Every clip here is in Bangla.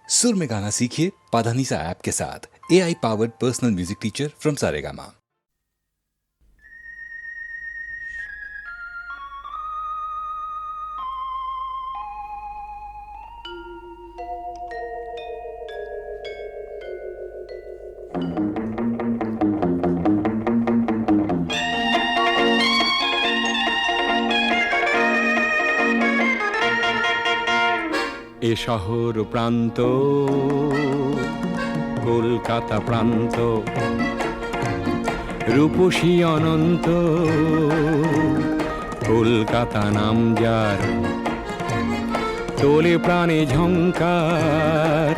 सुर में गाना सीखिए पाधानीसा ऐप के साथ। AI powered personal music teacher from Saregama. এ শহর প্রান্ত কলকাতা প্রান্ত, রূপসী অনন্ত কলকাতা নাম যার, তোলে প্রাণে ঝংকার,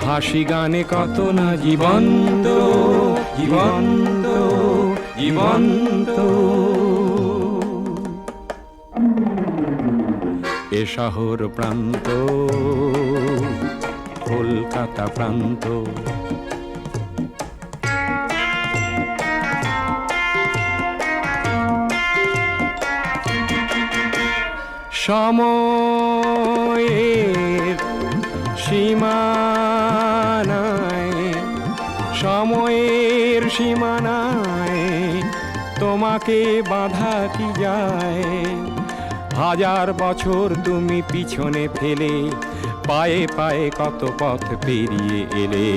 হাসি গানে কত না জীবন্ত জীবন্ত জীবন্ত। এ শহর প্রান্ত কলকাতা প্রান্ত। সময়ের সীমানায়, সময়ের সীমানায় তোমাকে বাধা কি যায়? হাজার বছর তুমি পিছনে ফেলে পায়ে পায়ে কত পথ পেরিয়ে এলে,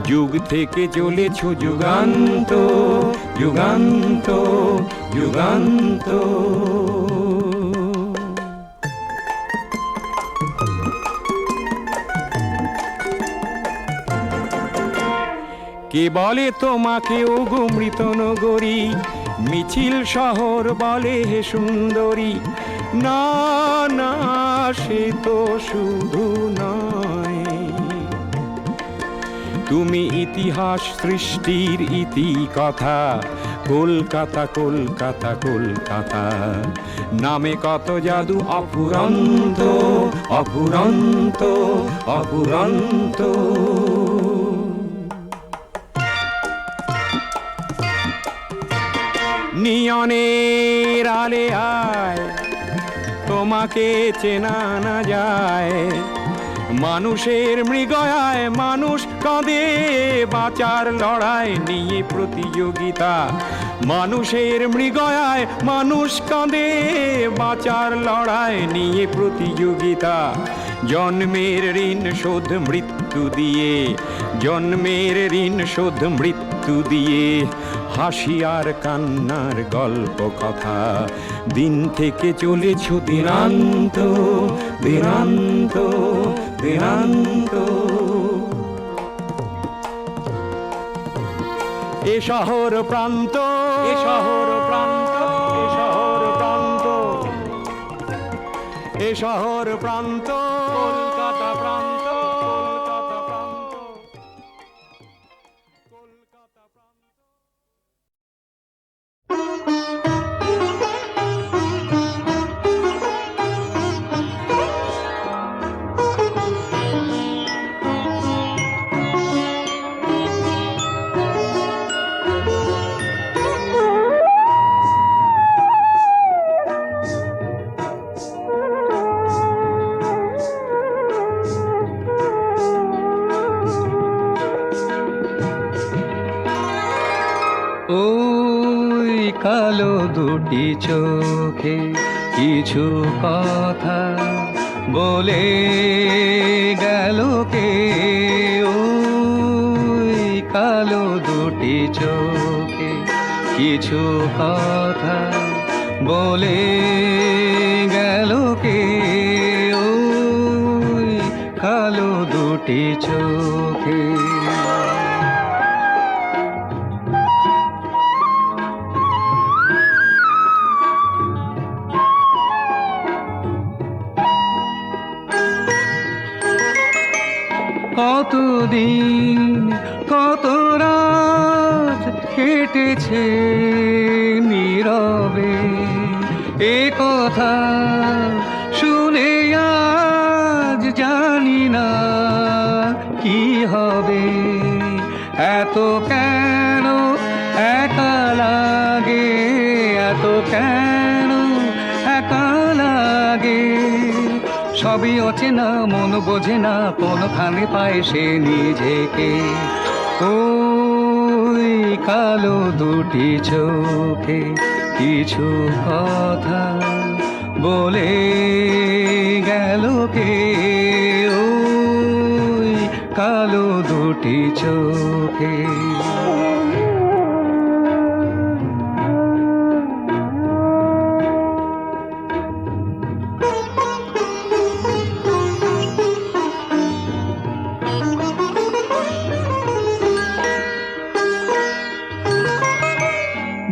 যুগ থেকে চলেছ যুগান্ত যুগান্ত যুগান্ত। কে বলে তোমাকে ওগো মৃত নগরী, মিছিল শহর বলে হে সুন্দরী। না না, সে তো শুধু নয়, তুমি ইতিহাস সৃষ্টির ইতি কথা। কলকাতা কলকাতা কলকাতা, নামে কত জাদু অফুরন্ত অফুরন্ত অফুরন্ত। নিয়নের আলে আয়, তোমাকে চেনা না যায়। মানুষের মৃগয়ায় মানুষ কাঁদে, বাঁচার লড়াই নিয়ে প্রতিযোগিতা। মানুষের মৃগয়ায় মানুষ কাঁদে, বাঁচার লড়াই নিয়ে প্রতিযোগিতা। জন্মের ঋণ শোধ মৃত্যু দিয়ে, জন্মের ঋণ শোধ মৃত্যু দিয়ে। হাসি আর কান্নার গল্প কথা, দিন থেকে চলেছ দিনান্ত দিনান্ত দিনান্ত। এ শহর প্রান্ত, এ শহর প্রান্ত, এ শহর প্রান্ত, এ শহর প্রান্ত কলকাতা প্রান্ত কলকাতা প্রান্ত কলকাতা প্রান্ত। ওই কালো দুটি চোখে কিছু কথা বলে গেল কে? ওই কালো দুটি চোখে কিছু কথা বলে গেল কে? ওই কালো দুটি চোখে। কতদিন কত রাত কেটেছে নীরবে, এ কথা শুনে আজ জানি না কি হবে। এত কেন একা লাগে, এত কেন একা লাগে। সবই অচেনা, মন বোঝে না কোনখানে পায় সে নিজেকে। ওই কালো দুটি চোখে কিছু কথা বলে গেল কে? ওই কালো দুটি চোখে।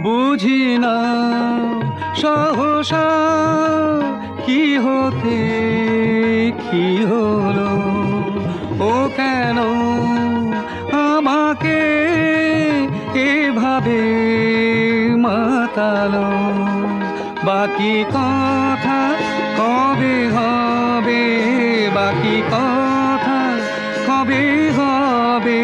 বুঝি না সহসা কি হতে কি হলো, ও কেন আমাকে এভাবে মাতালো। বাকি কথা কবে হবে, বাকি কথা কবে হবে।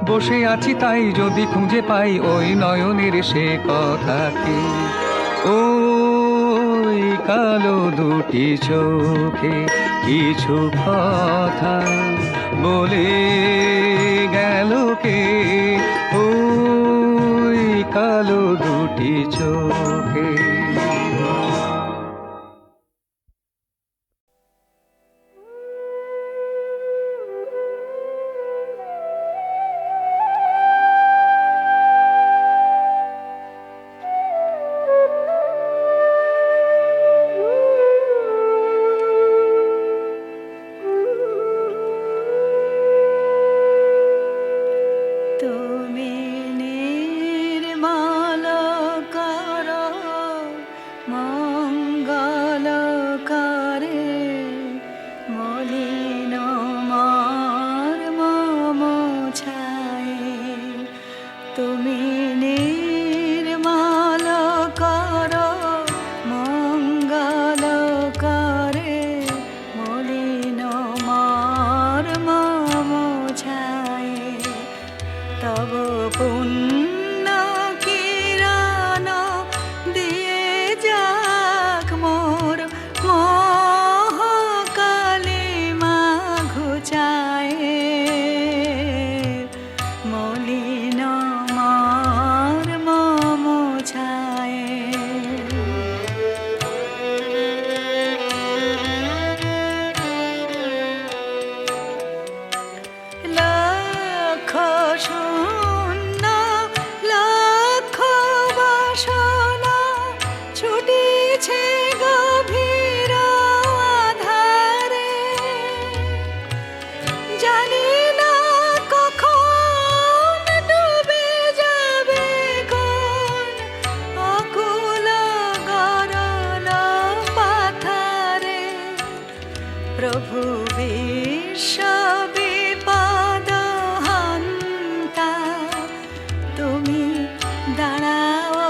বসে আছি তাই যদি খুঁজে পাই ওই নয়নের সে কথাকে। ওই কালো দুটি চোখে কিছু কথা বলে গেল কে? ওই কালো দুটি চোখে। তুমি নির্মল কর মঙ্গল করে, মলিন মর্ম মোছায়। তুমি নির্মল কর মঙ্গল করে, মলিন মর্ম মোছায়। তব পুণ্য কিরণ দিয়ে যাক মোর মোহ কালিমা ঘুচায়, মলিন মর্ম মোছায়। লক্ষ শূন্য লক্ষ বাসনা ছুটিছে গভীর আধারে, জানি না কখন ডুবে যাবে কোন অকুল গরল পাথারে। প্রভু বিশ্ব বিপদ হন্তা, তুমি দাঁড়াও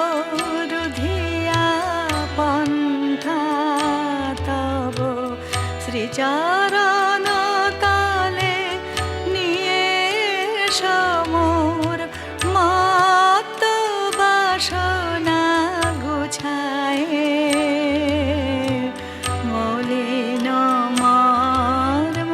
রুধিয়া পন্থা। তব শ্রীচরণ তলে নিয়ে সমুর মত বাসনা গুছায়, মলিন মর্ম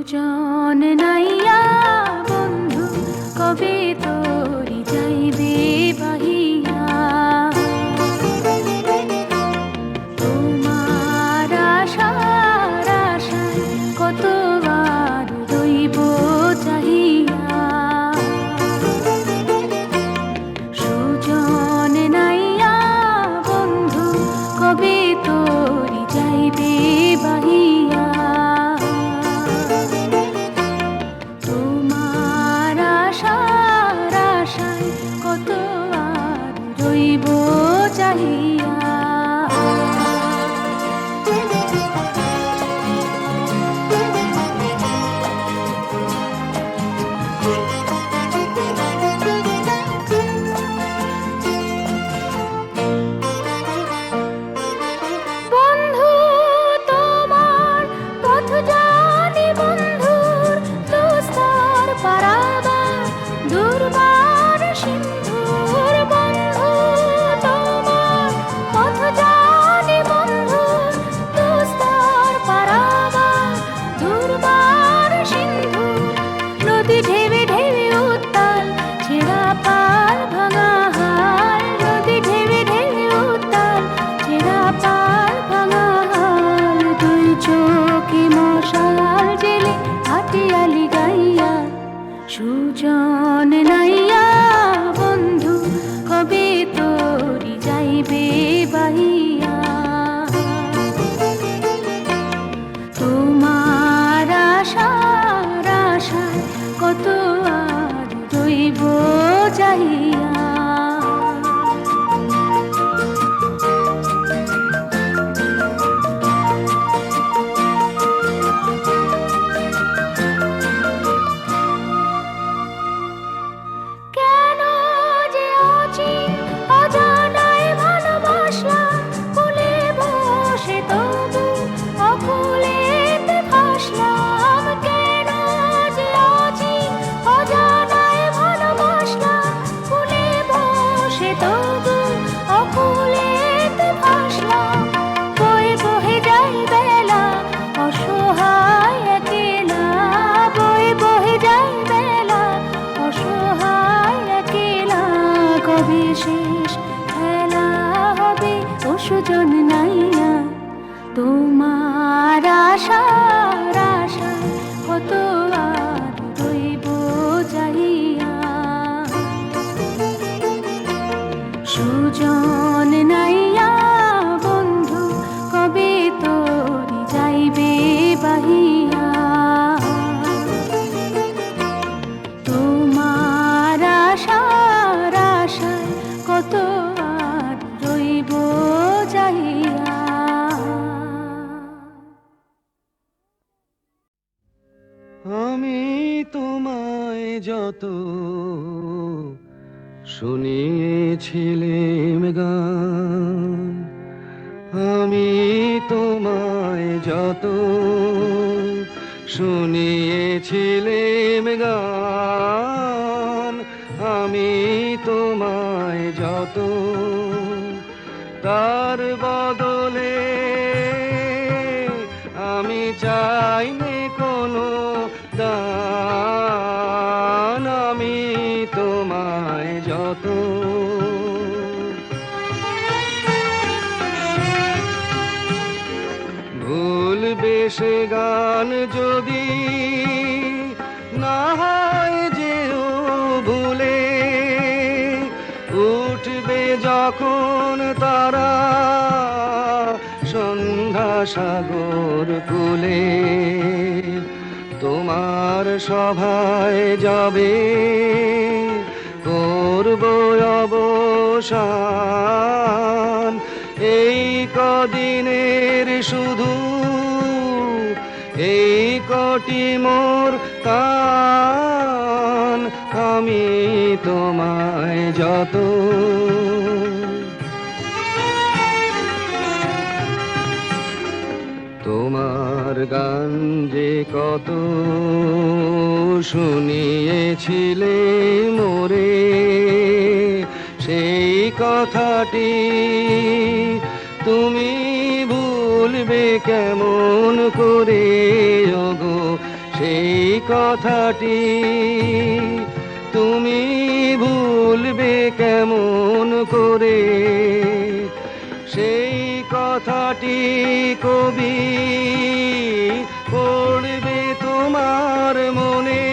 সুজন নাইয়া বন্ধু কবে তোরি যাইবে বাহিয়া তোমার আশার আশায় কতবার রইব চাহিয়া সুজন নাইয়া বন্ধু কবে তোরি যাইবে বাহিয়া তোমার আশার আশায় কত আর রইব চাহিয়া বন্ধু তোমার পথ জানি বন্ধুর দুস্তর পারাবার দুর্বার সিন্ধুর বন্ধু তোমার পথ জানি বন্ধুর দুস্তর পারাবার দুর্বার সিন্ধুর নদী ঢেবে ঢেবে উত্তাল ছেঁড়া পাল ভাঙা হাল নদী ঢেবে ঢেবে উত্তাল ছেঁড়া পাল ভাঙা হাল দুই চোখে মশাল জেলে হাটিয়ালি গাইয়া সুজন নাইয়া বন্ধু কবে তোরি যাইবে বাহিয়া তোমার আশার আশায় কত আর রইব চাহিয়া কেন যে অচিন অজানায় ভালোবাসলাম কুলে বসে তবু অকুলেতে ফাসলাম কেন যে অচিন অজানায় ভালোবাসলাম কুলে বসে তবু অকুলেতে ফাসলাম বয়ে বহে যাই বেলা অসহায় একেলা বয়ে বহে যাই বেলা অসহায় একেলা কবে শেষ খেলা হবে ও সুজন নাইয়া তোমার আশার আশায় কত আর রইব চাহিয়া সুজন নাইয়া বন্ধু কবে তোরি যাইবে বাহিয়া তোমার আশার আশায় কত আর রইব চাহিয়া আমি তোমায় যত শুনিয়েছিলাম গান আমি তোমায় যত শুনিয়েছিলাম গান আমি তোমায় যত তার বদলে আমি চাইনি কোনো দান আমি তোমায় যত ভুলবে সে গান যদি না হয় যেও ভুলে উঠবে যখন তারা সন্ধ্যা সাগর কূলে তোমার সভায় যাবে করব অবসান এই কদিনের শুধু এই কটি মোর কান আমি তোমায় যত তোমার গান যে কত শুনিয়েছিলে মোরে সেই কথাটি তুমি ভুলবে কেমন করে ওগো সেই কথাটি তুমি ভুলবে কেমন করে, সেই কথাটি কবি পড়বে তোমার মনে।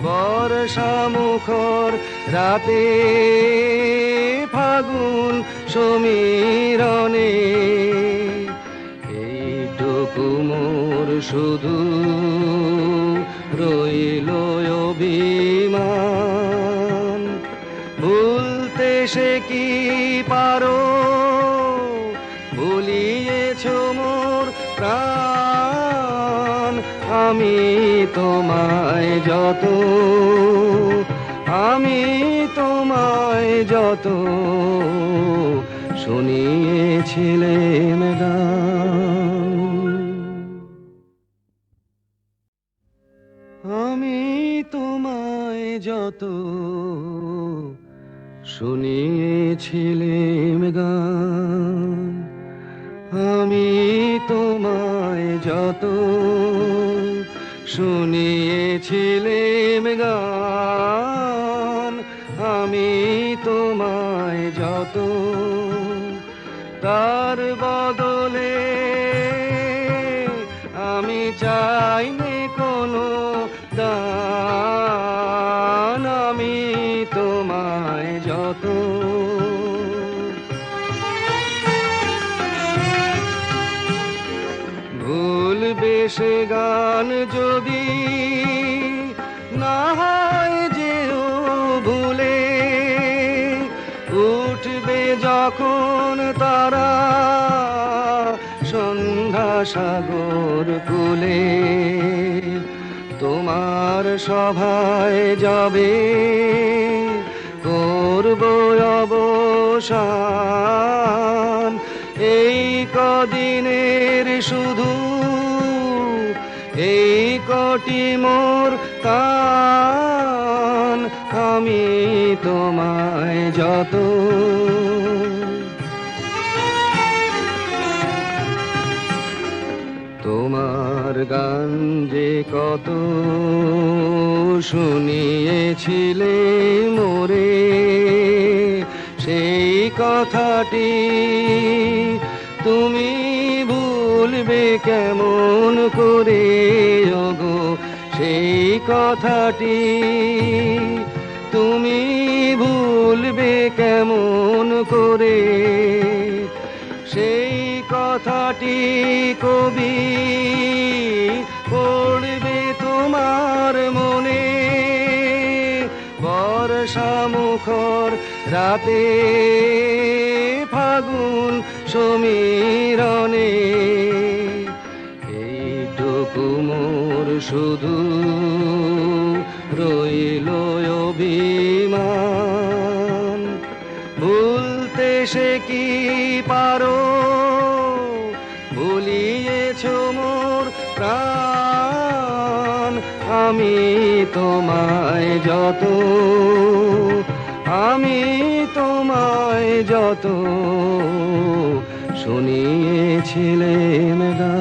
বর্ষা মুখর রাতে ফাগুন সমীরণে, এইটুকু মোর শুধু রইল অভিমান। ভুলতে সে কি পারো, ভুলিয়েছ মোর প্রাণ। আমি তোমায় যত, আমি তোমায় যত শুনিয়েছিলেম গান। আমি তোমায় যত শুনিয়েছিলেম গান, আমি তোমায় যত শুনিয়েছিলেম গান, আমি তোমায় যত, তার বদলে আমি চাইনি কোনো দান। আমি তোমায় যত, ভুলবে সে গান যদি না হয় যেও ভুলে, উঠবে যখন তারা সন্ধ্যা সাগর কূলে, তোমার সভায় যাবে করব অবসান। এই কদিনের শুধু এই কটি মোর কান, আমি তোমায় যত, তোমার গান যে কত শুনিয়েছিলে মোরে, সেই কথাটি তুমি ভুলবে কেমন করে ওগো, সেই কথাটি তুমি ভুলবে কেমন করে, সেই কথাটি কবি পড়বে তোমার মনে। বর্ষা মুখর রাতে ফাগুন সমীরণে, এইটুকু মোর শুধু রইল অভিমান। ভুলতে সে কি পারো, ভুলিয়েছ মোর প্রাণ। আমি তোমায় যত, আমি তোমায় যত শুনিয়েছিলেম গান।